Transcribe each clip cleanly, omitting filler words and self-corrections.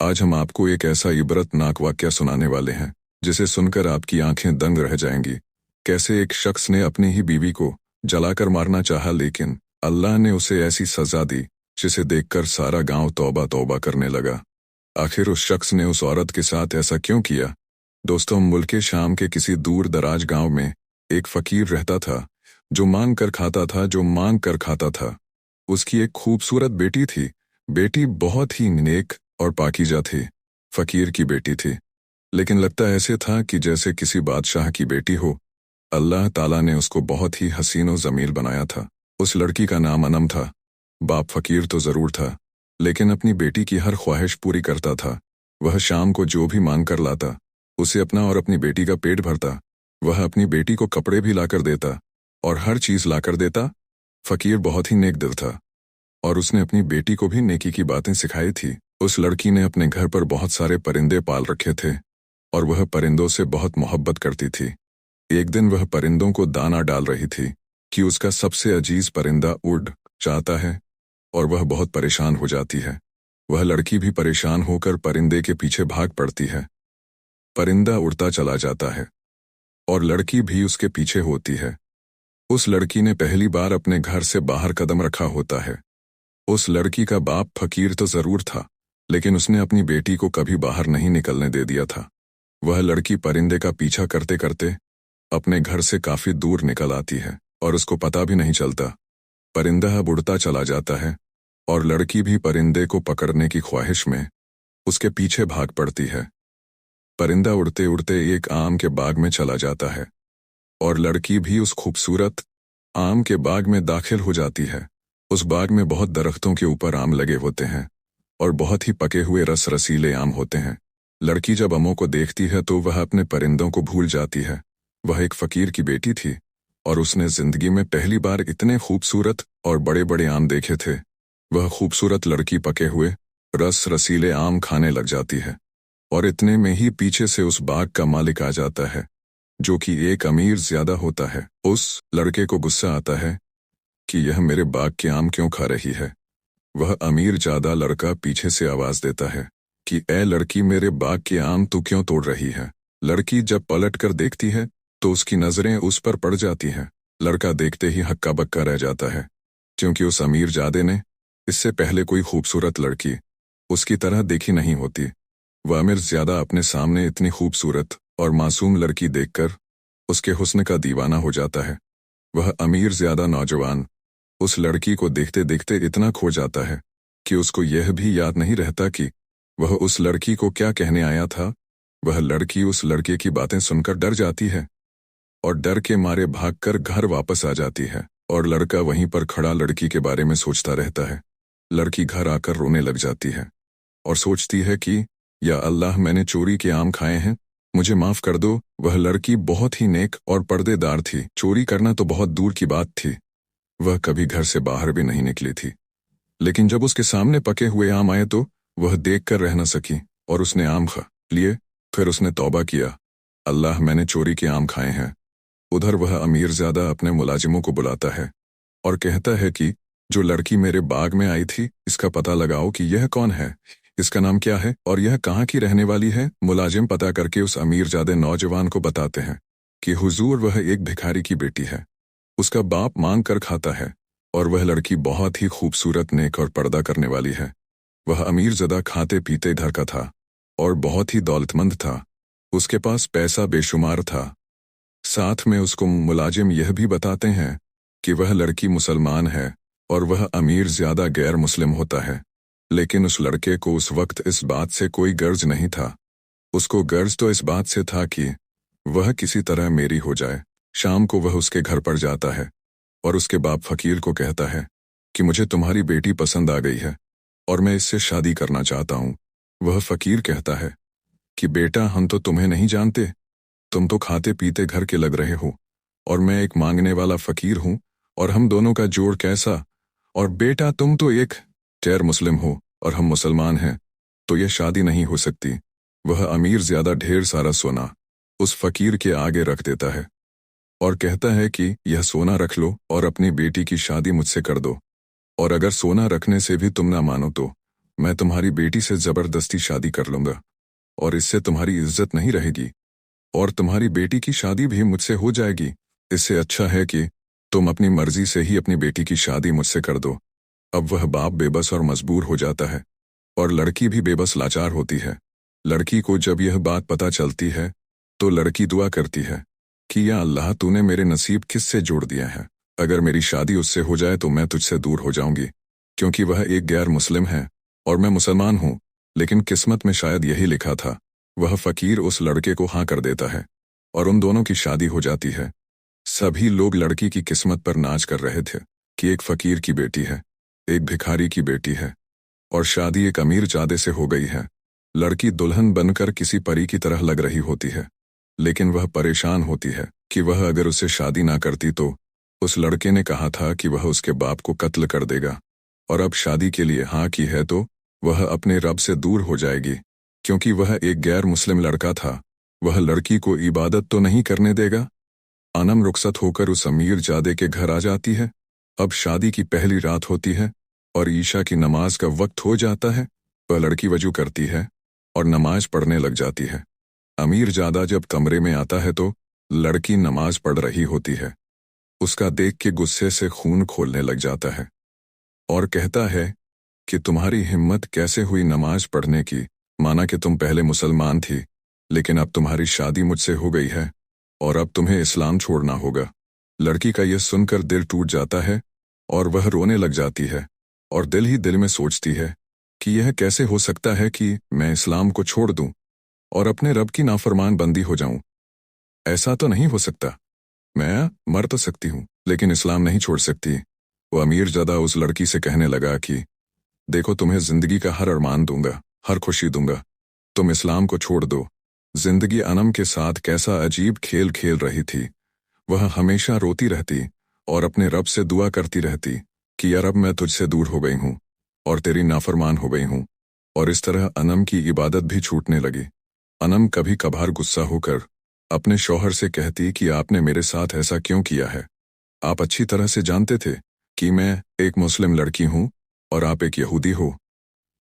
आज हम आपको एक ऐसा इबरतनाक वाक़या सुनाने वाले हैं जिसे सुनकर आपकी आंखें दंग रह जाएंगी। कैसे एक शख्स ने अपनी ही बीवी को जलाकर मारना चाहा, लेकिन अल्लाह ने उसे ऐसी सज़ा दी जिसे देखकर सारा गांव तौबा तौबा करने लगा। आखिर उस शख्स ने उस औरत के साथ ऐसा क्यों किया? दोस्तों, मुल्क शाम के किसी दूर दराज गांव में एक फ़कीर रहता था जो मांग कर खाता था, उसकी एक खूबसूरत बेटी थी। बेटी बहुत ही नेक और पाकीज़ा थी। फ़कीर की बेटी थी, लेकिन लगता ऐसे था कि जैसे किसी बादशाह की बेटी हो। अल्लाह ताला ने उसको बहुत ही हसीन और जमील बनाया था। उस लड़की का नाम अनम था। बाप फ़कीर तो ज़रूर था, लेकिन अपनी बेटी की हर ख्वाहिश पूरी करता था। वह शाम को जो भी मांग कर लाता, उसे अपना और अपनी बेटी का पेट भरता। वह अपनी बेटी को कपड़े भी लाकर देता और हर चीज़ लाकर देता। फ़कीर बहुत ही नेक दिल था और उसने अपनी बेटी को भी नेकी की बातें सिखाई थी। उस लड़की ने अपने घर पर बहुत सारे परिंदे पाल रखे थे और वह परिंदों से बहुत मोहब्बत करती थी। एक दिन वह परिंदों को दाना डाल रही थी कि उसका सबसे अजीज परिंदा उड़ जाता है और वह बहुत परेशान हो जाती है। वह लड़की भी परेशान होकर परिंदे के पीछे भाग पड़ती है। परिंदा उड़ता चला जाता है और लड़की भी उसके पीछे होती है। उस लड़की ने पहली बार अपने घर से बाहर कदम रखा होता है। उस लड़की का बाप फ़कीर तो ज़रूर था, लेकिन उसने अपनी बेटी को कभी बाहर नहीं निकलने दे दिया था। वह लड़की परिंदे का पीछा करते करते अपने घर से काफ़ी दूर निकल आती है और उसको पता भी नहीं चलता। परिंदा अब उड़ता चला जाता है और लड़की भी परिंदे को पकड़ने की ख्वाहिश में उसके पीछे भाग पड़ती है। परिंदा उड़ते उड़ते एक आम के बाग में चला जाता है और लड़की भी उस खूबसूरत आम के बाग में दाखिल हो जाती है। उस बाग में बहुत दरख्तों के ऊपर आम लगे होते हैं और बहुत ही पके हुए रस रसीले आम होते हैं। लड़की जब आमों को देखती है तो वह अपने परिंदों को भूल जाती है। वह एक फ़कीर की बेटी थी और उसने ज़िंदगी में पहली बार इतने खूबसूरत और बड़े बड़े आम देखे थे। वह खूबसूरत लड़की पके हुए रस रसीले आम खाने लग जाती है और इतने में ही पीछे से उस बाग का मालिक आ जाता है, जो कि एक अमीर ज़्यादा होता है। उस लड़के को गुस्सा आता है कि यह मेरे बाग के आम क्यों खा रही है। वह अमीर ज़्यादा लड़का पीछे से आवाज़ देता है कि ए लड़की, मेरे बाग के आम तू क्यों तोड़ रही है। लड़की जब पलट कर देखती है तो उसकी नज़रें उस पर पड़ जाती हैं। लड़का देखते ही हक्का बक्का रह जाता है, क्योंकि उस अमीर ज़ादे ने इससे पहले कोई खूबसूरत लड़की उसकी तरह देखी नहीं होती। वह अमीर ज़्यादा अपने सामने इतनी खूबसूरत और मासूम लड़की देखकर उसके हुस्न का दीवाना हो जाता है। वह अमीर ज़्यादा नौजवान उस लड़की को देखते देखते इतना खो जाता है कि उसको यह भी याद नहीं रहता कि वह उस लड़की को क्या कहने आया था। वह लड़की उस लड़के की बातें सुनकर डर जाती है और डर के मारे भागकर घर वापस आ जाती है और लड़का वहीं पर खड़ा लड़की के बारे में सोचता रहता है। लड़की घर आकर रोने लग जाती है और सोचती है कि या अल्लाह, मैंने चोरी के आम खाए हैं, मुझे माफ़ कर दो। वह लड़की बहुत ही नेक और पर्देदार थी। चोरी करना तो बहुत दूर की बात थी, वह कभी घर से बाहर भी नहीं निकली थी। लेकिन जब उसके सामने पके हुए आम आए तो वह देख कर रह न सकी और उसने आम खा लिए। फिर उसने तौबा किया, अल्लाह, मैंने चोरी के आम खाए हैं। उधर वह अमीर ज़्यादा अपने मुलाजिमों को बुलाता है और कहता है कि जो लड़की मेरे बाग में आई थी, इसका पता लगाओ कि यह कौन है, इसका नाम क्या है और यह कहाँ की रहने वाली है। मुलाजिम पता करके उस अमीर ज़्यादा नौजवान को बताते हैं कि हुजूर, वह एक भिखारी की बेटी है। उसका बाप मांग कर खाता है और वह लड़की बहुत ही खूबसूरत, नेक और पर्दा करने वाली है। वह अमीर ज़्यादा खाते पीते घर का था और बहुत ही दौलतमंद था। उसके पास पैसा बेशुमार था। साथ में उसको मुलाजिम यह भी बताते हैं कि वह लड़की मुसलमान है और वह अमीर ज़्यादा गैर मुस्लिम होता है। लेकिन उस लड़के को उस वक्त इस बात से कोई गर्ज नहीं था। उसको गर्ज तो इस बात से था कि वह किसी तरह मेरी हो जाए। शाम को वह उसके घर पर जाता है और उसके बाप फ़कीर को कहता है कि मुझे तुम्हारी बेटी पसंद आ गई है और मैं इससे शादी करना चाहता हूँ। वह फ़कीर कहता है कि बेटा, हम तो तुम्हें नहीं जानते, तुम तो खाते पीते घर के लग रहे हो और मैं एक मांगने वाला फ़कीर हूँ, और हम दोनों का जोड़ कैसा। और बेटा, तुम तो एक गैर मुस्लिम हो और हम मुसलमान हैं, तो यह शादी नहीं हो सकती। वह अमीर ज़्यादा ढेर सारा सोना उस फ़कीर के आगे रख देता है और कहता है कि यह सोना रख लो और अपनी बेटी की शादी मुझसे कर दो, और अगर सोना रखने से भी तुम ना मानो तो मैं तुम्हारी बेटी से जबरदस्ती शादी कर लूंगा और इससे तुम्हारी इज्जत नहीं रहेगी और तुम्हारी बेटी की शादी भी मुझसे हो जाएगी। इससे अच्छा है कि तुम अपनी मर्जी से ही अपनी बेटी की शादी मुझसे कर दो। अब वह बाप बेबस और मजबूर हो जाता है और लड़की भी बेबस लाचार होती है। लड़की को जब यह बात पता चलती है तो लड़की दुआ करती है कि या अल्लाह तूने मेरे नसीब किससे जोड़ दिया है। अगर मेरी शादी उससे हो जाए तो मैं तुझसे दूर हो जाऊंगी, क्योंकि वह एक गैर मुस्लिम है और मैं मुसलमान हूँ। लेकिन किस्मत में शायद यही लिखा था। वह फकीर उस लड़के को हाँ कर देता है और उन दोनों की शादी हो जाती है। सभी लोग लड़की की किस्मत पर नाच कर रहे थे कि एक फकीर की बेटी है, एक भिखारी की बेटी है और शादी एक अमीर जादे से हो गई है। लड़की दुल्हन बनकर किसी परी की तरह लग रही होती है, लेकिन वह परेशान होती है कि वह अगर उससे शादी ना करती तो उस लड़के ने कहा था कि वह उसके बाप को कत्ल कर देगा, और अब शादी के लिए हाँ की है तो वह अपने रब से दूर हो जाएगी। क्योंकि वह एक गैर मुस्लिम लड़का था, वह लड़की को इबादत तो नहीं करने देगा। अनम रुखसत होकर उस अमीर जादे के घर आ जाती है। अब शादी की पहली रात होती है और ईशा की नमाज का वक्त हो जाता है। वह लड़की वजू करती है और नमाज पढ़ने लग जाती है। अमीर जादा जब कमरे में आता है तो लड़की नमाज पढ़ रही होती है। उसका देख के गुस्से से खून खोलने लग जाता है और कहता है कि तुम्हारी हिम्मत कैसे हुई नमाज पढ़ने की, माना कि तुम पहले मुसलमान थी, लेकिन अब तुम्हारी शादी मुझसे हो गई है और अब तुम्हें इस्लाम छोड़ना होगा। लड़की का यह सुनकर दिल टूट जाता है और वह रोने लग जाती है और दिल ही दिल में सोचती है कि यह कैसे हो सकता है कि मैं इस्लाम को छोड़ दूं और अपने रब की नाफरमान बंदी हो जाऊं। ऐसा तो नहीं हो सकता। मैं मर तो सकती हूँ लेकिन इस्लाम नहीं छोड़ सकती। वो अमीर ज़्यादा उस लड़की से कहने लगा कि देखो, तुम्हें जिंदगी का हर अरमान दूंगा, हर खुशी दूंगा, तुम इस्लाम को छोड़ दो। जिंदगी अनम के साथ कैसा अजीब खेल खेल रही थी। वह हमेशा रोती रहती और अपने रब से दुआ करती रहती कि यार अब मैं तुझसे दूर हो गई हूँ और तेरी नाफरमान हो गई हूँ। और इस तरह अनम की इबादत भी छूटने लगी। अनम कभी कभार गुस्सा होकर अपने शौहर से कहती कि आपने मेरे साथ ऐसा क्यों किया है। आप अच्छी तरह से जानते थे कि मैं एक मुस्लिम लड़की हूँ और आप एक यहूदी हो।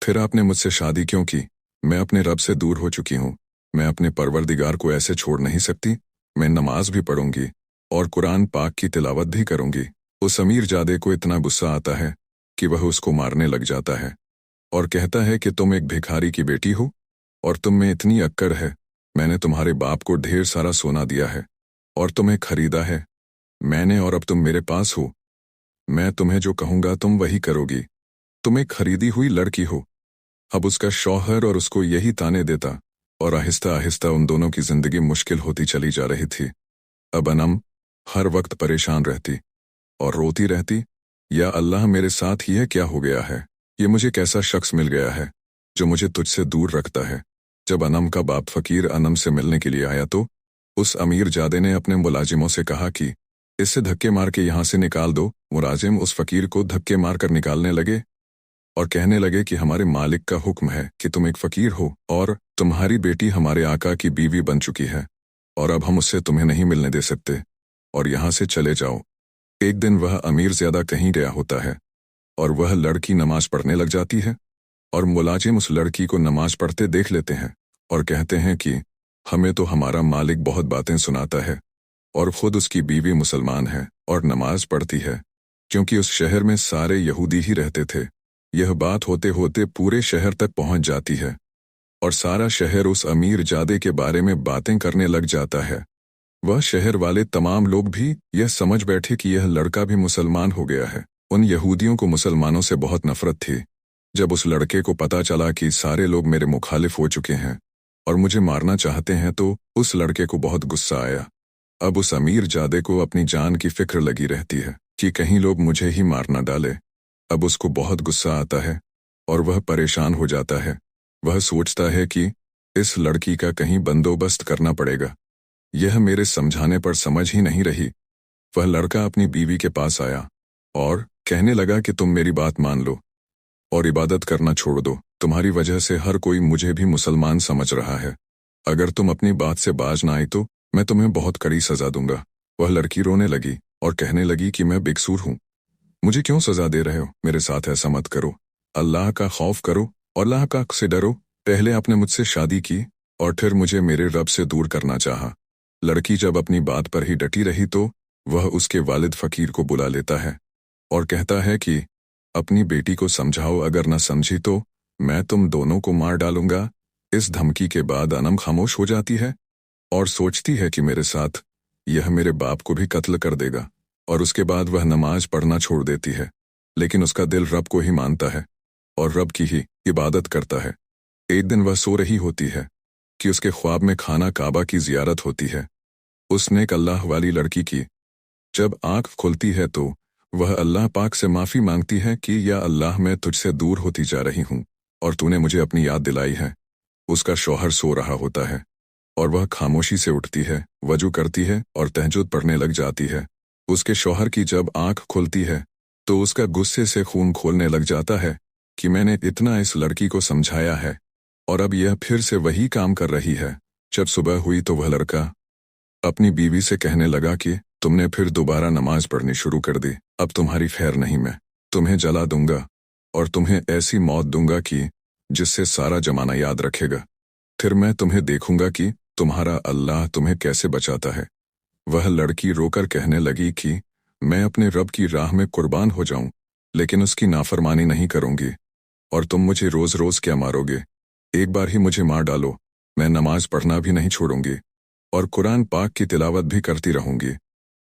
फिर आपने मुझसे शादी क्यों की। मैं अपने रब से दूर हो चुकी हूँ। मैं अपने परवरदिगार को ऐसे छोड़ नहीं सकती। मैं नमाज भी पढ़ूंगी और कुरान पाक की तिलावत भी करूंगी। उस अमीर जादे को इतना गुस्सा आता है कि वह उसको मारने लग जाता है और कहता है कि तुम एक भिखारी की बेटी हो और तुम में इतनी अक्कड़ है। मैंने तुम्हारे बाप को ढेर सारा सोना दिया है और तुम्हें खरीदा है मैंने, और अब तुम मेरे पास हो। मैं तुम्हें जो कहूंगा तुम वही करोगी। तुम एक खरीदी हुई लड़की हो। अब उसका शौहर और उसको यही ताने देता और आहिस्ता आहिस्ता उन दोनों की जिंदगी मुश्किल होती चली जा रही थी। अब अनम हर वक्त परेशान रहती और रोती रहती, या अल्लाह मेरे साथ ये क्या हो गया है। ये मुझे कैसा शख्स मिल गया है जो मुझे तुझसे दूर रखता है। जब अनम का बाप फकीर अनम से मिलने के लिए आया तो उस अमीर जादे ने अपने मुलाजिमों से कहा कि इससे धक्के मार के यहाँ से निकाल दो। मुलाजिम उस फकीर को धक्के मार कर निकालने लगे और कहने लगे कि हमारे मालिक का हुक्म है कि तुम एक फकीर हो और तुम्हारी बेटी हमारे आका की बीवी बन चुकी है और अब हम उससे तुम्हें नहीं मिलने दे सकते और यहाँ से चले जाओ। एक दिन वह अमीर ज्यादा कहीं गया होता है और वह लड़की नमाज पढ़ने लग जाती है और मुलाजिम उस लड़की को नमाज पढ़ते देख लेते हैं और कहते हैं कि हमें तो हमारा मालिक बहुत बातें सुनाता है और खुद उसकी बीवी मुसलमान है और नमाज पढ़ती है, क्योंकि उस शहर में सारे यहूदी ही रहते थे। यह बात होते होते पूरे शहर तक पहुंच जाती है और सारा शहर उस अमीर जादे के बारे में बातें करने लग जाता है। वह शहर वाले तमाम लोग भी यह समझ बैठे कि यह लड़का भी मुसलमान हो गया है। उन यहूदियों को मुसलमानों से बहुत नफरत थी। जब उस लड़के को पता चला कि सारे लोग मेरे मुखालिफ हो चुके हैं और मुझे मारना चाहते हैं तो उस लड़के को बहुत गुस्सा आया। अब उस अमीर जादे को अपनी जान की फिक्र लगी रहती है कि कहीं लोग मुझे ही मार न डाले। अब उसको बहुत गुस्सा आता है और वह परेशान हो जाता है। वह सोचता है कि इस लड़की का कहीं बंदोबस्त करना पड़ेगा। यह मेरे समझाने पर समझ ही नहीं रही। वह लड़का अपनी बीवी के पास आया और कहने लगा कि तुम मेरी बात मान लो और इबादत करना छोड़ दो। तुम्हारी वजह से हर कोई मुझे भी मुसलमान समझ रहा है। अगर तुम अपनी बात से बाज ना आई तो मैं तुम्हें बहुत कड़ी सजा दूंगा। वह लड़की रोने लगी और कहने लगी कि मैं बेकसूर हूँ। मुझे क्यों सजा दे रहे हो। मेरे साथ ऐसा मत करो। अल्लाह का खौफ करो और अल्लाह का से डरो। पहले आपने मुझसे शादी की और फिर मुझे मेरे रब से दूर करना चाहा। लड़की जब अपनी बात पर ही डटी रही तो वह उसके वालिद फकीर को बुला लेता है और कहता है कि अपनी बेटी को समझाओ, अगर न समझी तो मैं तुम दोनों को मार डालूंगा। इस धमकी के बाद अनम खामोश हो जाती है और सोचती है कि मेरे साथ यह मेरे बाप को भी कत्ल कर देगा, और उसके बाद वह नमाज पढ़ना छोड़ देती है। लेकिन उसका दिल रब को ही मानता है और रब की ही इबादत करता है। एक दिन वह सो रही होती है कि उसके ख्वाब में खाना काबा की जियारत होती है। उसने एक अल्लाह वाली लड़की की। जब आंख खुलती है तो वह अल्लाह पाक से माफ़ी मांगती है कि या अल्लाह, मैं तुझसे दूर होती जा रही हूँ और तूने मुझे अपनी याद दिलाई है। उसका शौहर सो रहा होता है और वह खामोशी से उठती है, वजू करती है और तहज्जुद पढ़ने लग जाती है। उसके शौहर की जब आंख खुलती है तो उसका गुस्से से खून खोलने लग जाता है कि मैंने इतना इस लड़की को समझाया है और अब यह फिर से वही काम कर रही है। जब सुबह हुई तो वह लड़का अपनी बीवी से कहने लगा कि तुमने फिर दोबारा नमाज पढ़नी शुरू कर दी। अब तुम्हारी खैर नहीं, मैं तुम्हें जला दूंगा और तुम्हें ऐसी मौत दूंगा कि जिससे सारा जमाना याद रखेगा। फिर मैं तुम्हें देखूंगा कि तुम्हारा अल्लाह तुम्हें कैसे बचाता है। वह लड़की रोकर कहने लगी कि मैं अपने रब की राह में कुर्बान हो जाऊं, लेकिन उसकी नाफरमानी नहीं करूंगी। और तुम मुझे रोज रोज क्या मारोगे? एक बार ही मुझे मार डालो, मैं नमाज पढ़ना भी नहीं छोड़ूंगी और कुरान पाक की तिलावत भी करती रहूंगी।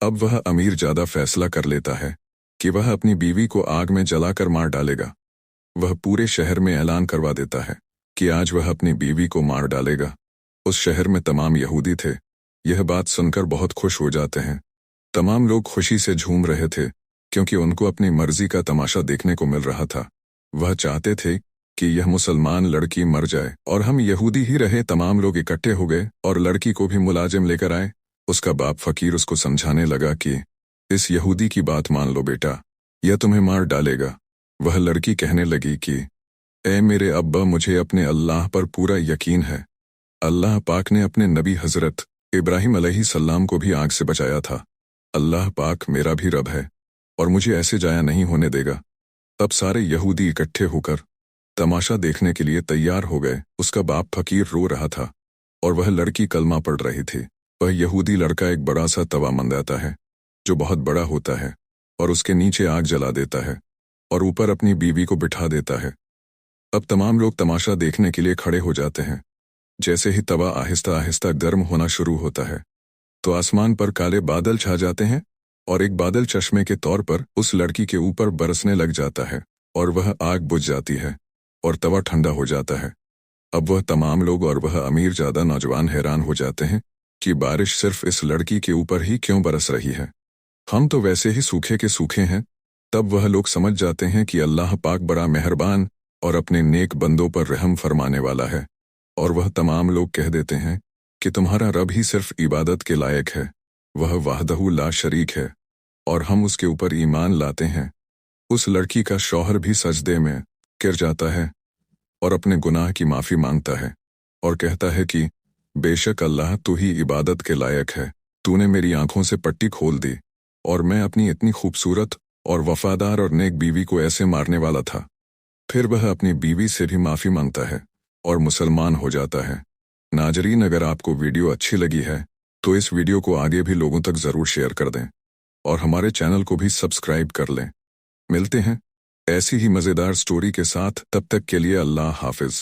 अब वह अमीर ज्यादा फैसला कर लेता है कि वह अपनी बीवी को आग में जलाकर मार डालेगा। वह पूरे शहर में ऐलान करवा देता है कि आज वह अपनी बीवी को मार डालेगा। उस शहर में तमाम यहूदी थे। यह बात सुनकर बहुत खुश हो जाते हैं। तमाम लोग खुशी से झूम रहे थे क्योंकि उनको अपनी मर्जी का तमाशा देखने को मिल रहा था। वह चाहते थे कि यह मुसलमान लड़की मर जाए और हम यहूदी ही रहे। तमाम लोग इकट्ठे हो गए और लड़की को भी मुलाजिम लेकर आए। उसका बाप फकीर उसको समझाने लगा कि इस यहूदी की बात मान लो बेटा, यह तुम्हें मार डालेगा। वह लड़की कहने लगी कि ए मेरे अब्बा, मुझे अपने अल्लाह पर पूरा यकीन है। अल्लाह पाक ने अपने नबी हजरत इब्राहिम अलैहिस्सलाम को भी आग से बचाया था। अल्लाह पाक मेरा भी रब है और मुझे ऐसे जाया नहीं होने देगा। तब सारे यहूदी इकट्ठे होकर तमाशा देखने के लिए तैयार हो गए। उसका बाप फकीर रो रहा था और वह लड़की कलमा पढ़ रही थी। वह यहूदी लड़का एक बड़ा सा तवा मंगाता है जो बहुत बड़ा होता है और उसके नीचे आग जला देता है और ऊपर अपनी बीवी को बिठा देता है। अब तमाम लोग तमाशा देखने के लिए खड़े हो जाते हैं। जैसे ही तवा आहिस्ता आहिस्ता गर्म होना शुरू होता है तो आसमान पर काले बादल छा जाते हैं और एक बादल चश्मे के तौर पर उस लड़की के ऊपर बरसने लग जाता है और वह आग बुझ जाती है और तवा ठंडा हो जाता है। अब वह तमाम लोग और वह अमीर ज्यादा नौजवान हैरान हो जाते हैं कि बारिश सिर्फ इस लड़की के ऊपर ही क्यों बरस रही है, हम तो वैसे ही सूखे के सूखे हैं। तब वह लोग समझ जाते हैं कि अल्लाह पाक बड़ा मेहरबान और अपने नेक बंदों पर रहम फरमाने वाला है। और वह तमाम लोग कह देते हैं कि तुम्हारा रब ही सिर्फ इबादत के लायक है, वह वाहदहू ला शरीक है और हम उसके ऊपर ईमान लाते हैं। उस लड़की का शौहर भी सजदे में गिर जाता है और अपने गुनाह की माफ़ी मांगता है और कहता है कि बेशक अल्लाह तू ही इबादत के लायक है। तूने मेरी आंखों से पट्टी खोल दी और मैं अपनी इतनी खूबसूरत और वफादार और नेक बीवी को ऐसे मारने वाला था। फिर वह अपनी बीवी से भी माफ़ी मांगता है और मुसलमान हो जाता है। नाजरीन, अगर आपको वीडियो अच्छी लगी है तो इस वीडियो को आगे भी लोगों तक ज़रूर शेयर कर दें और हमारे चैनल को भी सब्सक्राइब कर लें। मिलते हैं ऐसी ही मज़ेदार स्टोरी के साथ, तब तक के लिए अल्लाह हाफिज़।